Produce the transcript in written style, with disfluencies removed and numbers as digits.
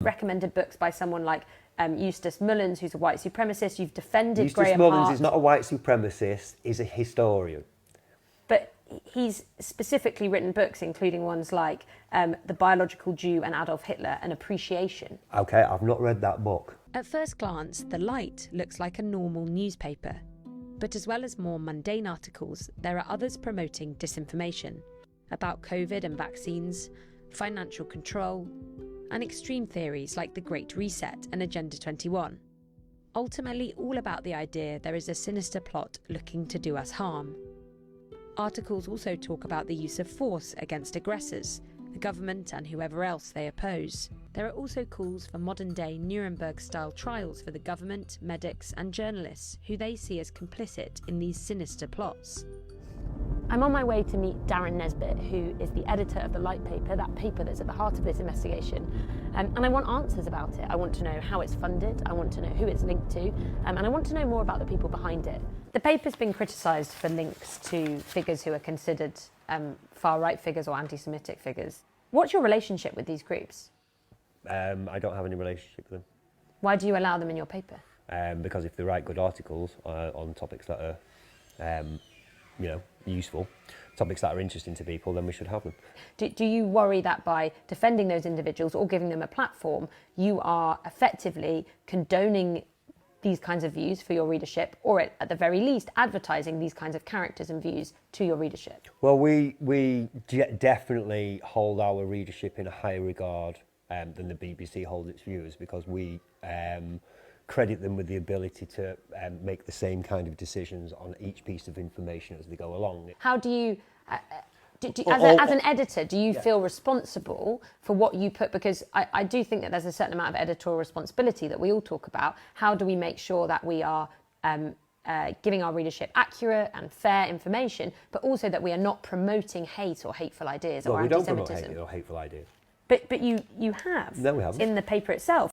recommended books by someone like Eustace Mullins, who's a white supremacist. You've defended Eustace Graham Mullins Hart. is not a white supremacist, he's a historian. But he's specifically written books, including ones like The Biological Jew and Adolf Hitler, An Appreciation. Okay, I've not read that book. At first glance, The Light looks like a normal newspaper. But as well as more mundane articles, there are others promoting disinformation about COVID and vaccines, financial control, and extreme theories like the Great Reset and Agenda 21. Ultimately, all about the idea there is a sinister plot looking to do us harm. Articles also talk about the use of force against aggressors, the government and whoever else they oppose. There are also calls for modern-day Nuremberg-style trials for the government, medics and journalists who they see as complicit in these sinister plots. I'm on my way to meet Darren Nesbitt, who is the editor of The Light paper, that paper that's at the heart of this investigation. And I want answers about it. I want to know how it's funded, I want to know who it's linked to, and I want to know more about the people behind it. The paper's been criticised for links to figures who are considered far-right figures or anti-Semitic figures. What's your relationship with these groups? I don't have any relationship with them. Why do you allow them in your paper? Because if they write good articles on topics that are, useful, topics that are interesting to people, then we should have them. Do you worry that by defending those individuals or giving them a platform, you are effectively condoning these kinds of views for your readership, or at the very least advertising these kinds of characters and views to your readership? Well, we definitely hold our readership in a higher regard than the BBC holds its viewers, because we credit them with the ability to make the same kind of decisions on each piece of information as they go along. How do you, as an editor, do you feel responsible for what you put? Because I do think that there's a certain amount of editorial responsibility that we all talk about. How do we make sure that we are giving our readership accurate and fair information, but also that we are not promoting hate or hateful ideas or we don't anti-Semitism? promote hate or hateful ideas. But you have. No, we haven't. In the paper itself.